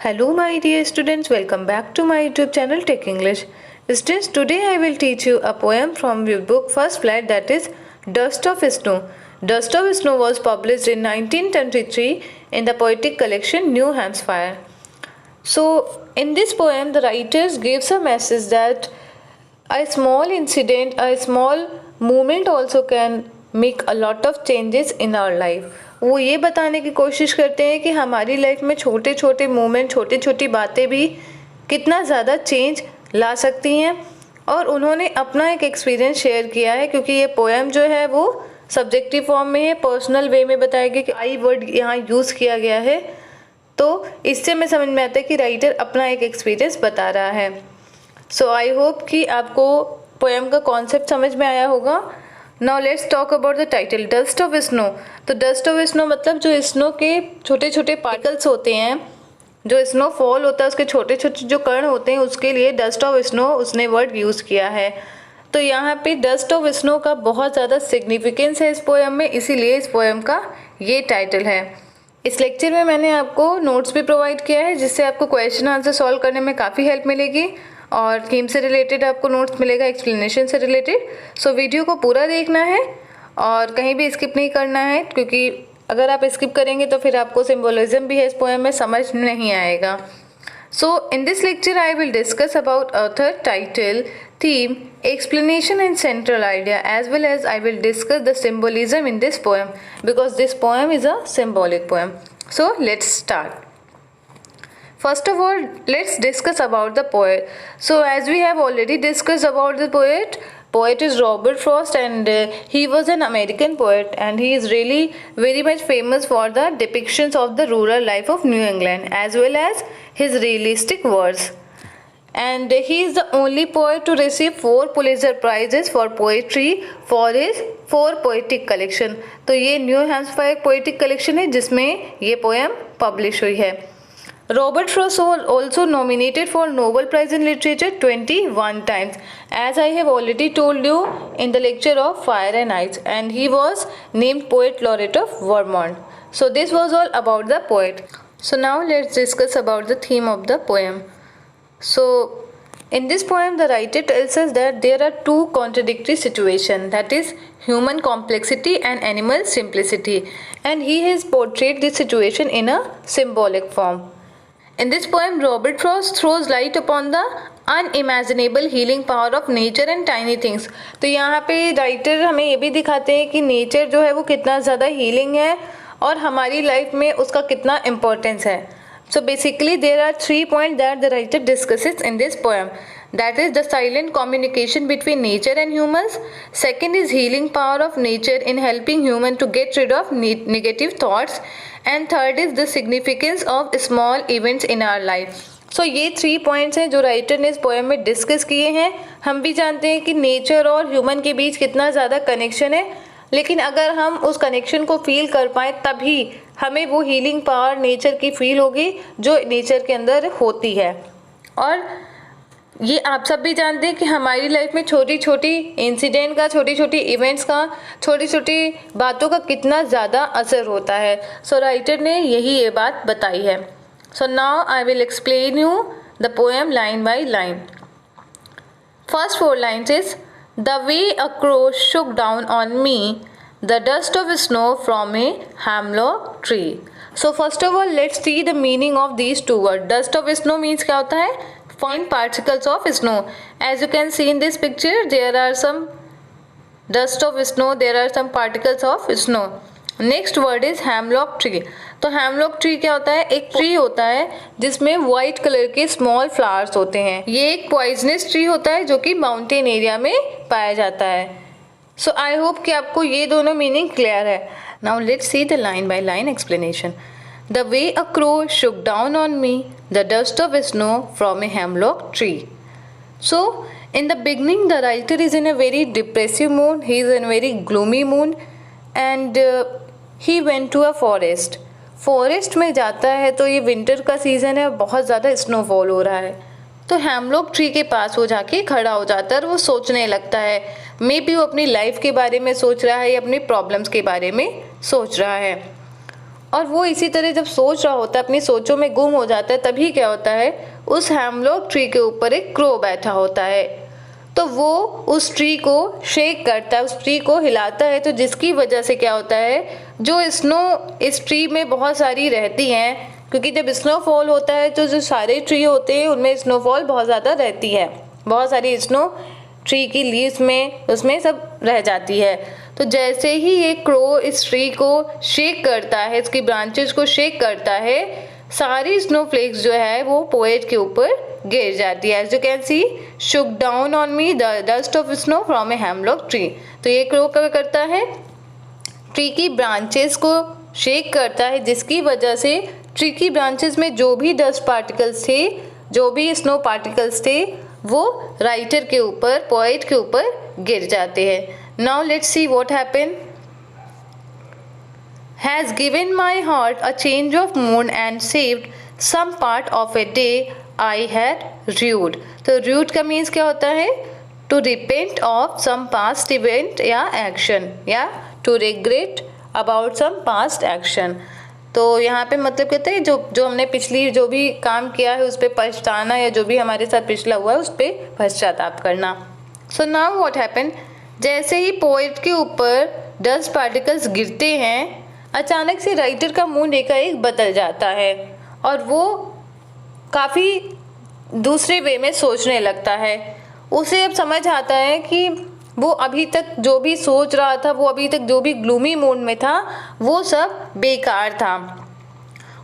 Hello my dear students, welcome back to my YouTube channel Tech English. Students, today I will teach you a poem from your book First Flight, that is Dust of Snow. Dust of Snow was published in 1923 in the poetic collection New Hampshire. So in this poem the writers gives a message that a small incident, a small movement also can make a lot of changes in our life. वो ये बताने की कोशिश करते हैं कि हमारी life में छोटे छोटे मोमेंट, छोटी छोटी बातें भी कितना ज़्यादा चेंज ला सकती हैं। और उन्होंने अपना एक एक्सपीरियंस शेयर किया है, क्योंकि ये पोएम जो है वो सब्जेक्टिव फॉर्म में है, पर्सनल वे में बताया गया कि आई वर्ड यहाँ यूज़ किया गया है। तो इससे हमें समझ में आता है कि राइटर अपना एक एक्सपीरियंस बता रहा है। सो आई होप कि आपको पोएम का कॉन्सेप्ट समझ में आया होगा। Now let's talk about the title, dust of snow. तो डस्ट ऑफ स्नो मतलब जो स्नो के छोटे छोटे पार्टिकल्स होते हैं, जो स्नो फॉल होता है उसके छोटे छोटे जो कण होते हैं, उसके लिए डस्ट ऑफ स्नो उसने वर्ड यूज़ किया है। तो यहाँ पे डस्ट ऑफ स्नो का बहुत ज़्यादा सिग्निफिकेंस है इस पोएम में, इसीलिए इस पोएम का ये टाइटल है। इस लेक्चर में मैंने आपको नोट्स भी प्रोवाइड किया है, जिससे आपको क्वेश्चन आंसर सॉल्व करने में काफ़ी हेल्प मिलेगी, और थीम से रिलेटेड आपको नोट्स मिलेगा, एक्सप्लेनेशन से रिलेटेड। सो वीडियो को पूरा देखना है और कहीं भी स्किप नहीं करना है, क्योंकि अगर आप स्किप करेंगे तो फिर आपको सिंबोलिज्म भी है इस पोएम में समझ नहीं आएगा। So in this lecture I will discuss about author, title, theme, explanation and central idea, as well as I will discuss the symbolism in this poem, because this poem is a symbolic poem. So let's start. First of all, let's discuss about the poet. So as we have already discussed about the poet is Robert Frost, and he was an American poet, and he is really very much famous for the depictions of the rural life of New England, as well as his realistic words. And he is the only poet to receive 4 Pulitzer Prizes for poetry for his 4 poetic collection. तो ये new Hampshire poetic collection है जिसमें ये poem publish हुई है। Robert Frost was also nominated for Nobel Prize in Literature 21 times, as I have already told you in the lecture of Fire and Ice, and he was named Poet Laureate of Vermont. So this was all about the poet. So now let's discuss about the theme of the poem. So in this poem the writer tells us that there are 2 contradictory situations, that is human complexity and animal simplicity, and he has portrayed this situation in a symbolic form. In this poem Robert Frost throws light upon the unimaginable healing power of nature and tiny things. तो यहाँ पे writer हमें ये भी दिखाते हैं कि nature जो है वो कितना ज़्यादा हीलिंग है और हमारी लाइफ में उसका कितना इम्पोर्टेंस है। So basically there are 3 points that the writer discusses in this poem. That is the silent communication between nature and humans. Second is healing power of nature in helping human to get rid of negative thoughts. And third is the significance of small events in our life. So ये 3 points हैं जो writer ने इस poem में discuss किए हैं। हम भी जानते हैं कि नेचर और ह्यूमन के बीच कितना ज़्यादा कनेक्शन है, लेकिन अगर हम उस कनेक्शन को फील कर पाएँ तभी हमें वो हीलिंग पावर नेचर की फील होगी जो नेचर के अंदर होती है। और ये आप सब भी जानते हैं कि हमारी लाइफ में छोटी छोटी इंसिडेंट का, छोटी छोटी इवेंट्स का, छोटी छोटी बातों का कितना ज़्यादा असर होता है। सो राइटर ने यही ये बात बताई है। So now I will explain you the poem line by line. First 4 lines is The way a crow shook down on me, the dust of snow from a hemlock tree. So first of all, let's see the meaning of these 2 words. Dust of snow means क्या होता है? Fine particles of snow. As you can see in this picture, there are some dust of snow. There are some particles of snow. Next word is hemlock tree. तो hemlock tree क्या होता है? एक tree होता है जिसमें white colour के small flowers होते हैं। ये एक पॉइजनस ट्री होता है जो कि माउंटेन एरिया में पाया जाता है। सो आई होप कि आपको ये दोनों मीनिंग क्लियर है। Now let's see the line by line explanation. The way a crow Shuk down on me, the dust of snow from A hemlock tree. So in the beginning the writer is in a very depressive mood, he is in a very gloomy mood, and he went to a forest में जाता है। तो ये winter का season है और बहुत ज़्यादा स्नोफॉल हो रहा है। तो हैमलॉक ट्री के पास वो जाके खड़ा हो जाता है और वो सोचने लगता है। मे बी वो अपनी लाइफ के बारे में सोच रहा है या अपनी प्रॉब्लम्स के बारे में सोच रहा है। और वो इसी तरह जब सोच रहा होता है, अपनी सोचों में गुम हो जाता है, तभी क्या होता है, उस हेमलॉक ट्री के ऊपर एक क्रो बैठा होता है। तो वो उस ट्री को शेक करता है, उस ट्री को हिलाता है, तो जिसकी वजह से क्या होता है, जो स्नो इस ट्री में बहुत सारी रहती हैं, क्योंकि जब स्नोफॉल होता है तो जो सारे ट्री होते हैं उनमें स्नोफॉल बहुत ज़्यादा रहती है, बहुत सारी स्नो ट्री की लीव्स में उसमें सब रह जाती है। तो जैसे ही ये क्रो इस ट्री को शेक करता है, इसकी ब्रांचेस को शेक करता है, सारी स्नोफ्लेक्स जो है वो पोएट के ऊपर गिर जाती है। As you can see, shook down on me the dust of snow from a hemlock tree. तो ये क्रो क्या करता है, ट्री की ब्रांचेस को शेक करता है, जिसकी वजह से ट्री की ब्रांचेस में जो भी डस्ट पार्टिकल्स थे, जो भी स्नो पार्टिकल्स थे, वो राइटर के ऊपर, पोएट के ऊपर गिर जाते हैं। Now let's see what happened. Has given my heart a change of mood and saved some part of a day I had rued। तो rued का मीन्स क्या होता है, to repent of some past event या action, या to regret about some past action। तो यहाँ पे मतलब कहते हैं जो हमने पिछली जो भी काम किया है उस पर पछताना, या जो भी हमारे साथ पिछला हुआ है उस पर पश्चाताप करना। सो नाउ व्हाट हैपेंड, जैसे ही पोएट के ऊपर डस्ट पार्टिकल्स गिरते हैं, अचानक से राइटर का मूड एकाएक बदल जाता है और वो काफ़ी दूसरे वे में सोचने लगता है। उसे अब समझ आता है कि वो अभी तक जो भी सोच रहा था, वो अभी तक जो भी ग्लूमी मूड में था, वो सब बेकार था।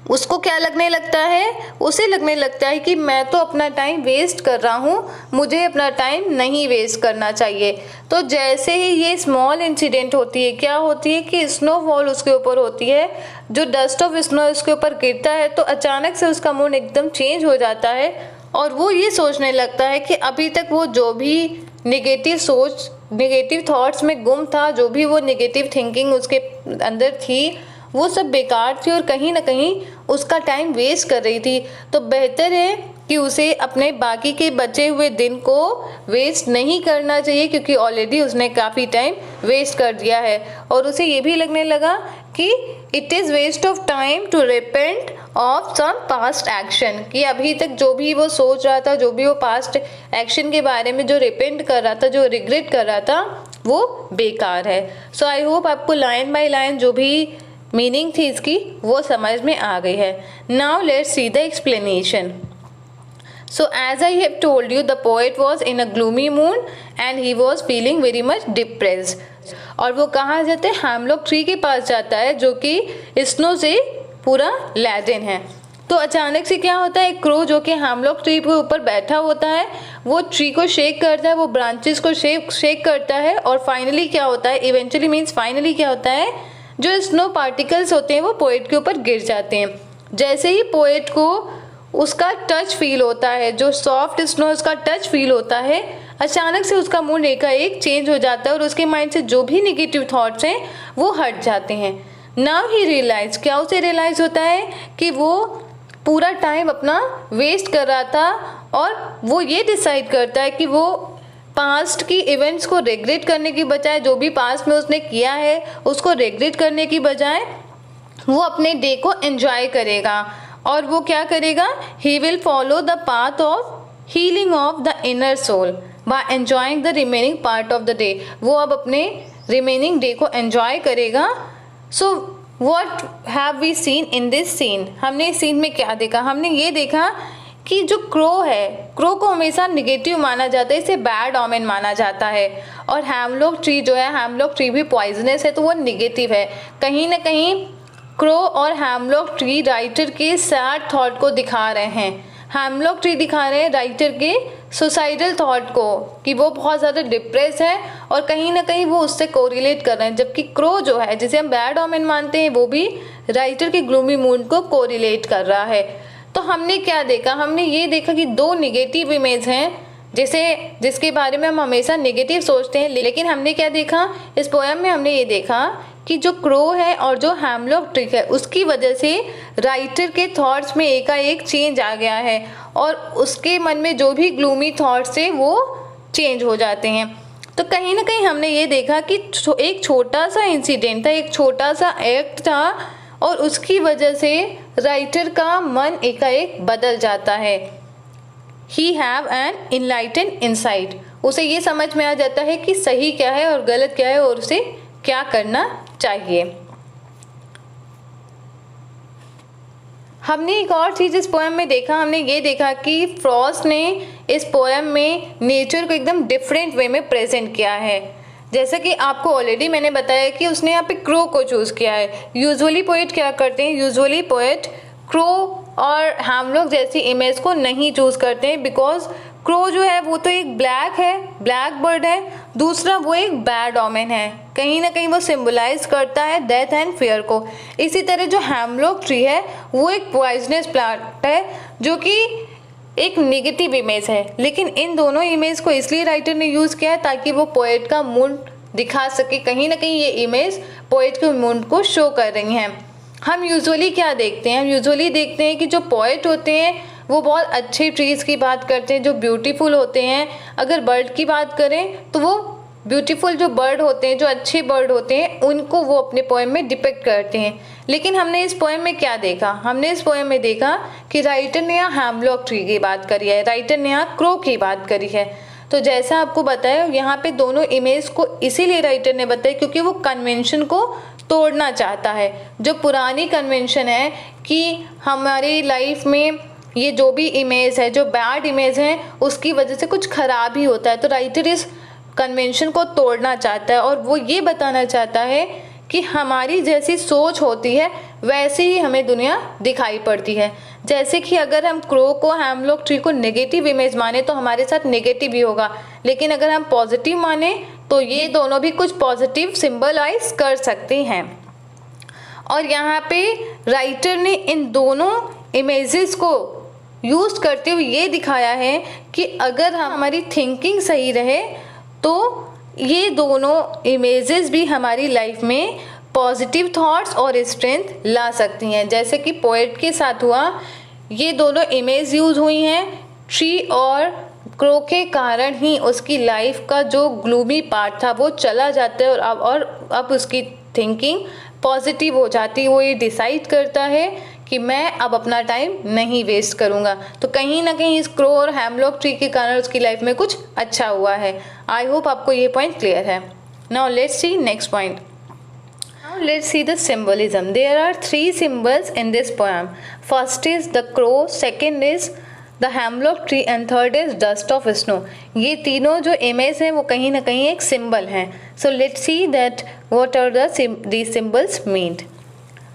उसको क्या लगने लगता है, उसे लगने लगता है कि मैं तो अपना टाइम वेस्ट कर रहा हूँ, मुझे अपना टाइम नहीं वेस्ट करना चाहिए। तो जैसे ही ये स्मॉल इंसिडेंट होती है, क्या होती है कि स्नोफॉल उसके ऊपर होती है, जो डस्ट ऑफ स्नो उसके ऊपर गिरता है, तो अचानक से उसका मूड एकदम चेंज हो जाता है और वो ये सोचने लगता है कि अभी तक वो जो भी नेगेटिव सोच, नेगेटिव थॉट्स में गुम था, जो भी वो नेगेटिव थिंकिंग उसके अंदर थी, वो सब बेकार थी और कहीं ना कहीं उसका टाइम वेस्ट कर रही थी। तो बेहतर है कि उसे अपने बाकी के बचे हुए दिन को वेस्ट नहीं करना चाहिए, क्योंकि ऑलरेडी उसने काफ़ी टाइम वेस्ट कर दिया है। और उसे ये भी लगने लगा कि it is waste of time to repent of some past action, कि अभी तक जो भी वो सोच रहा था, जो भी वो पास्ट एक्शन के बारे में जो रिपेंट कर रहा था, जो रिग्रेट कर रहा था, वो बेकार है। सो आई होप आपको लाइन बाय लाइन जो भी मीनिंग थी इसकी वो समझ में आ गई है। Now let's see the explanation. So as I have told you, the poet was in a gloomy mood and he was feeling very much depressed। और वो कहाँ जाते हैं, हेमलॉक ट्री के पास जाता है, जो कि स्नो से पूरा लैदेन है। तो अचानक से क्या होता है, एक क्रो जो कि हेमलॉक ट्री के ऊपर बैठा होता है, वो ट्री को शेक करता है, वो ब्रांचेस को शेक करता है, और फाइनली क्या होता है, इवेंचुअली मीन्स फाइनली क्या होता है, जो स्नो पार्टिकल्स होते हैं वो पोएट के ऊपर गिर जाते हैं। जैसे ही पोएट को उसका टच फील होता है, जो सॉफ्ट स्नो उसका टच फील होता है, अचानक से उसका मूड एकाएक चेंज हो जाता है और उसके माइंड से जो भी नेगेटिव थॉट्स हैं वो हट जाते हैं। नाउ ही रियलाइज, क्या उसे रियलाइज होता है कि वो पूरा टाइम अपना वेस्ट कर रहा था, और वो ये डिसाइड करता है कि वो पास्ट की इवेंट्स को रिग्रेट करने की बजाय, जो भी पास्ट में उसने किया है उसको रिग्रेट करने की बजाय, वो अपने डे को एंजॉय करेगा। और वो क्या करेगा, he will follow the path of healing of the inner soul by enjoying the remaining part of the day. वो अब अपने रिमेनिंग डे को एंजॉय करेगा। So what have we seen in this scene, हमने इस सीन में क्या देखा, हमने ये देखा कि जो क्रो है, क्रो को हमेशा नेगेटिव माना जाता है, इसे बैड ऑमेन माना जाता है। और हेमलॉक ट्री जो है, हेमलॉक ट्री भी पॉइजनस है, तो वो नेगेटिव है। कहीं ना कहीं क्रो और हेमलॉक ट्री राइटर के सैड थॉट को दिखा रहे हैं। हेमलॉक ट्री दिखा रहे हैं राइटर के सुसाइडल थॉट को, कि वो बहुत ज़्यादा डिप्रेस है और कहीं ना कहीं वो उससे कोरिलेट कर रहे हैं। जबकि क्रो जो है, जिसे हम बैड ऑमेन मानते हैं, वो भी राइटर के ग्लूमी मूड को कोरिलेट कर रहा है। तो हमने क्या देखा, हमने ये देखा कि दो नेगेटिव इमेज हैं, जिसके बारे में हम हमेशा नेगेटिव सोचते हैं। लेकिन हमने क्या देखा इस पोएम में, हमने ये देखा कि जो क्रो है और जो हेमलॉक ट्री है, उसकी वजह से राइटर के थॉट्स में एकाएक चेंज आ गया है और उसके मन में जो भी ग्लूमी थॉट्स थे वो चेंज हो जाते हैं। तो कहीं ना कहीं हमने ये देखा कि एक छोटा सा इंसिडेंट था, एक छोटा सा एक्ट था, और उसकी वजह से राइटर का मन एकाएक बदल जाता है। He have an enlightened insight, उसे ये समझ में आ जाता है कि सही क्या है और गलत क्या है और उसे क्या करना चाहिए। हमने एक और चीज़ इस पोएम में देखा, हमने ये देखा कि फ्रॉस्ट ने इस पोएम में नेचर को एकदम डिफरेंट वे में प्रेजेंट किया है। जैसा कि आपको ऑलरेडी मैंने बताया कि उसने यहाँ पे क्रो को चूज़ किया है। यूजुअली पोएट क्या करते हैं, यूजुअली पोएट क्रो और हैमलॉक जैसी इमेज को नहीं चूज़ करते हैं, बिकॉज क्रो जो है वो तो एक ब्लैक बर्ड है, दूसरा वो एक बैड ओमेन है, कहीं ना कहीं वो सिंबलाइज करता है डेथ एंड फियर को। इसी तरह जो हैमलॉक ट्री है वो एक पॉइजनस प्लांट है जो कि एक नेगेटिव इमेज है, लेकिन इन दोनों इमेज को इसलिए राइटर ने यूज़ किया है ताकि वो पोएट का मूड दिखा सके। कहीं ना कहीं ये इमेज पोएट के मूड को शो कर रही हैं। हम यूजुअली क्या देखते हैं, हम यूजुअली देखते हैं कि जो पोएट होते हैं वो बहुत अच्छे ट्रीज़ की बात करते हैं जो ब्यूटीफुल होते हैं। अगर बर्ड की बात करें तो वो ब्यूटीफुल जो बर्ड होते हैं, जो अच्छे बर्ड होते हैं, उनको वो अपने पोएम में डिपिक्ट करते हैं। लेकिन हमने इस पोएम में क्या देखा, हमने इस पोएम में देखा कि राइटर ने यहाँ हैमलॉक ट्री की बात करी है, राइटर ने यहाँ क्रो की बात करी है। तो जैसा आपको बताया यहाँ पे दोनों इमेज को इसीलिए राइटर ने बताया क्योंकि वो कन्वेंशन को तोड़ना चाहता है। जो पुरानी कन्वेंशन है कि हमारी लाइफ में ये जो भी इमेज है, जो बैड इमेज है, उसकी वजह से कुछ खराब ही होता है, तो राइटर इस कन्वेंशन को तोड़ना चाहता है और वो ये बताना चाहता है कि हमारी जैसी सोच होती है वैसे ही हमें दुनिया दिखाई पड़ती है। जैसे कि अगर हम क्रो को, हैमलॉक ट्री को नेगेटिव इमेज माने तो हमारे साथ नेगेटिव ही होगा, लेकिन अगर हम पॉजिटिव माने तो ये दोनों भी कुछ पॉजिटिव सिंबलाइज कर सकते हैं। और यहाँ पे राइटर ने इन दोनों इमेजेस को यूज़ करते हुए ये दिखाया है कि अगर हमारी थिंकिंग सही रहे तो ये दोनों इमेजेस भी हमारी लाइफ में पॉजिटिव थॉट्स और स्ट्रेंथ ला सकती हैं। जैसे कि पोएट के साथ हुआ, ये दोनों इमेज यूज़ हुई हैं, ट्री और क्रो के कारण ही उसकी लाइफ का जो ग्लूमी पार्ट था वो चला जाता है और अब उसकी थिंकिंग पॉजिटिव हो जाती है। वो ये डिसाइड करता है कि मैं अब अपना टाइम नहीं वेस्ट करूँगा। तो कहीं ना कहीं इस क्रो और हैमलॉक ट्री के कारण उसकी लाइफ में कुछ अच्छा हुआ है। आई होप आपको ये पॉइंट क्लियर है। Now let's C next point. Now let's see the symbolism. There are three symbols in this poem. First is the crow, second is the hemlock tree and third is dust of snow. ये तीनों जो image हैं वो कहीं ना कहीं एक symbol हैं. So let's see that what are these symbols mean.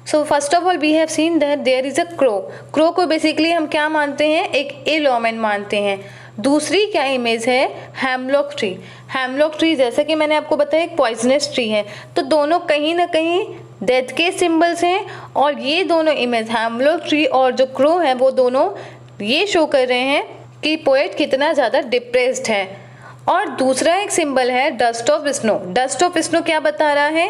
So first of all we have seen that there is a crow. Crow को basically हम क्या मानते हैं, एक ill omen मानते हैं. दूसरी क्या इमेज है, हैमलॉक ट्री. हैमलॉक ट्री जैसा कि मैंने आपको बताया एक पॉइजनस ट्री है, तो दोनों कहीं ना कहीं डेथ के सिंबल्स हैं. और ये दोनों इमेज हैमलॉक ट्री और जो क्रो है वो दोनों ये शो कर रहे हैं कि पोएट कितना ज़्यादा डिप्रेस्ड है. और दूसरा एक सिंबल है dust of snow. Dust of snow क्या बता रहा है,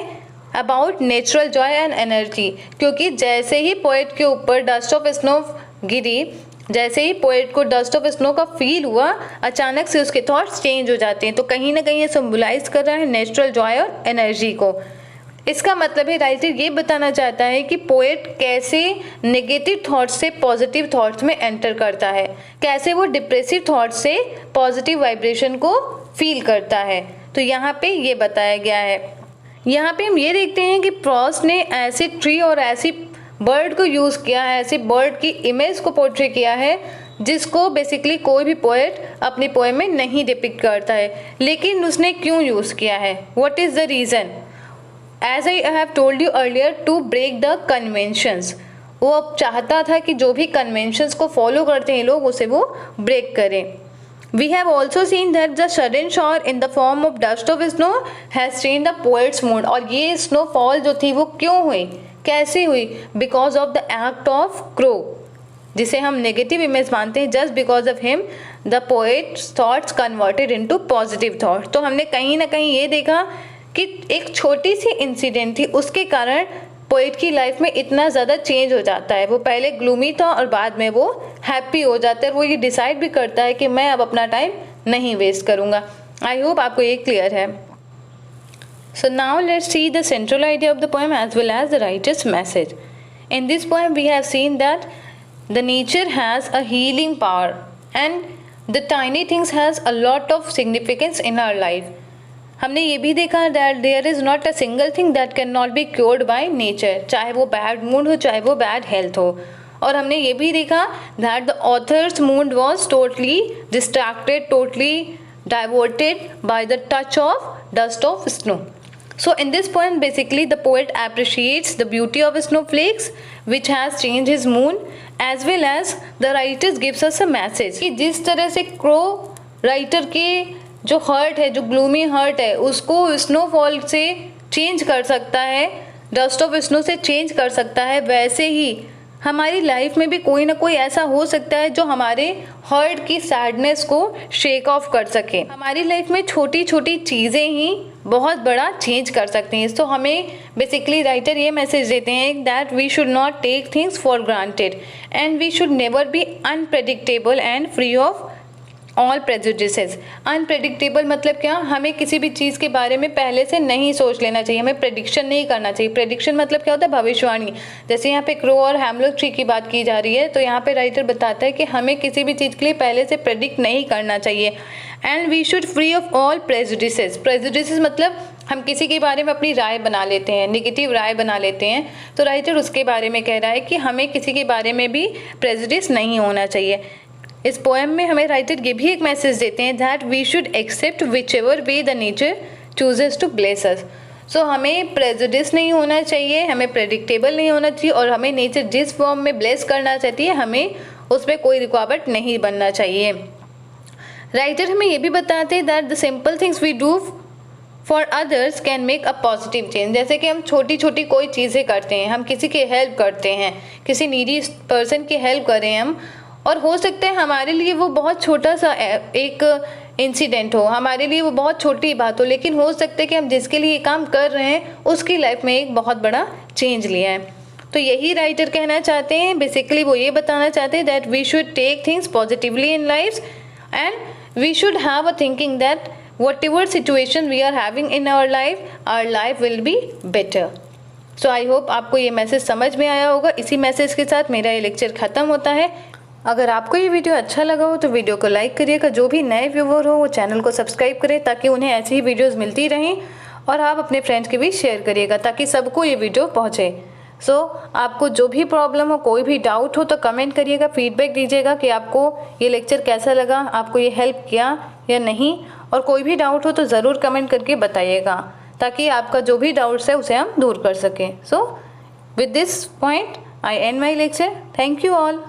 about natural Joy and energy. क्योंकि जैसे ही पोएट के ऊपर डस्ट ऑफ स्नो गिरी, जैसे ही पोएट को डस्ट ऑफ स्नो का फील हुआ, अचानक से उसके थॉट्स चेंज हो जाते हैं. तो कहीं ना कहीं ये सिंबलाइज कर रहा है नेचुरल जॉय और एनर्जी को. इसका मतलब है राइटर ये बताना चाहता है कि पोएट कैसे नेगेटिव थॉट्स से पॉजिटिव थॉट्स में एंटर करता है, कैसे वो डिप्रेसिव थॉट्स से पॉजिटिव वाइब्रेशन को फील करता है. तो यहाँ पे ये बताया गया है. यहाँ पे हम ये देखते हैं कि फ्रॉस्ट ने ऐसे ट्री और ऐसी बर्ड को यूज़ किया है, ऐसे बर्ड की इमेज को पोर्ट्रे किया है जिसको बेसिकली कोई भी पोएट अपनी पोएम में नहीं डिपिक्ट करता है. लेकिन उसने क्यों यूज़ किया है, what is the reason? As I have told you earlier, to break the conventions. वो अब चाहता था कि जो भी कन्वेंशंस को फॉलो करते हैं लोग उसे वो ब्रेक करें. We have also seen that the sudden shower in the form of dust of snow has changed the poet's mood. और ये snowfall जो थी वो क्यों हुई, कैसे हुई? Because of the act of crow, जिसे हम नेगेटिव इमेज मानते हैं. Just because of him the poet's thoughts converted into positive thoughts. तो हमने कहीं ना कहीं ये देखा कि एक छोटी सी इंसिडेंट थी, उसके कारण पोएट की लाइफ में इतना ज़्यादा चेंज हो जाता है. वो पहले ग्लूमी था और बाद में वो हैप्पी हो जाता है. वो ये डिसाइड भी करता है कि मैं अब अपना टाइम नहीं वेस्ट करूँगा. आई होप आपको ये क्लियर है. So now let's see the central idea of the poem as well as the writer's message. In this poem we have seen that the nature has a healing power and the tiny things has a lot of significance in our life. हमने ये भी देखा that there is not a single thing that cannot be cured by nature, चाहे वो bad mood हो चाहे वो bad health हो. और हमने ये भी देखा that the author's mood was totally distracted, totally diverted by the touch of dust of snow. So in this poem basically the poet appreciates the beauty of snowflakes which has changed his mood, as well as the writer gives us a message कि जिस तरह से crow writer के जो hurt है, जो gloomy hurt है, उसको स्नोफॉल से चेंज कर सकता है, डस्ट ऑफ स्नो से चेंज कर सकता है, वैसे ही हमारी लाइफ में भी कोई ना कोई ऐसा हो सकता है जो हमारे हर्ट की सैडनेस को शेक ऑफ कर सके. हमारी लाइफ में छोटी छोटी चीज़ें ही बहुत बड़ा चेंज कर सकती हैं. तो हमें बेसिकली राइटर ये मैसेज देते हैं that we should not take things for granted and we should never be unpredictable and free of all prejudices. Unpredictable मतलब क्या? हमें किसी भी चीज़ के बारे में पहले से नहीं सोच लेना चाहिए, हमें प्रेडिक्शन नहीं करना चाहिए. प्रेडिक्शन मतलब क्या होता है? भविष्यवाणी. जैसे यहाँ पे क्रो और हैमलॉक ट्री की बात की जा रही है, तो यहाँ पे राइटर बताता है कि हमें किसी भी चीज़ के लिए पहले से प्रेडिक्ट नहीं करना चाहिए. And we should free of all prejudices. Prejudices मतलब हम किसी के बारे में अपनी राय बना लेते हैं, नेगेटिव राय बना लेते हैं. तो राइटर उसके बारे में कह रहा है कि हमें किसी के बारे में भी प्रेजुडिस नहीं होना चाहिए. इस पोएम में हमें राइटर ये भी एक मैसेज देते हैं that we should accept whichever way the nature chooses to bless us. So हमें प्रेजुडिस नहीं होना चाहिए, हमें प्रेडिक्टेबल नहीं होना चाहिए, और हमें नेचर जिस फॉर्म में ब्लेस करना चाहती है हमें उसमें कोई रुकावट नहीं बनना चाहिए. राइटर हमें ये भी बताते हैं that the simple things we do for others can make a positive change. जैसे कि हम छोटी छोटी कोई चीज़ें करते हैं, हम किसी की हेल्प करते हैं, किसी नीडी पर्सन की हेल्प कर रहे हैं हम, और हो सकता है हमारे लिए वो बहुत छोटा सा एक इंसिडेंट हो, हमारे लिए वो बहुत छोटी बात हो, लेकिन हो सकता है कि हम जिसके लिए ये काम कर रहे हैं उसकी लाइफ में एक बहुत बड़ा चेंज लिया है. तो यही राइटर कहना चाहते हैं. बेसिकली वो ये बताना चाहते हैं that we should take things positively in life and we should have a thinking that whatever situation we are having in our life will be better. So I hope आपको ये मैसेज समझ में आया होगा. इसी मैसेज के साथ मेरा ये लेक्चर ख़त्म होता है. अगर आपको ये वीडियो अच्छा लगा हो तो वीडियो को लाइक करिएगा. जो भी नए व्यूवर हो वो चैनल को सब्सक्राइब करें ताकि उन्हें ऐसी ही वीडियोस मिलती रहें, और आप अपने फ्रेंड्स के बीच शेयर करिएगा ताकि सबको ये वीडियो पहुँचे. सो आपको जो भी प्रॉब्लम हो, कोई भी डाउट हो तो कमेंट करिएगा, फीडबैक दीजिएगा कि आपको ये लेक्चर कैसा लगा, आपको ये हेल्प किया या नहीं. और कोई भी डाउट हो तो ज़रूर कमेंट करके बताइएगा ताकि आपका जो भी डाउट्स है उसे हम दूर कर सकें. So with this point I and my lecture. Thank you all.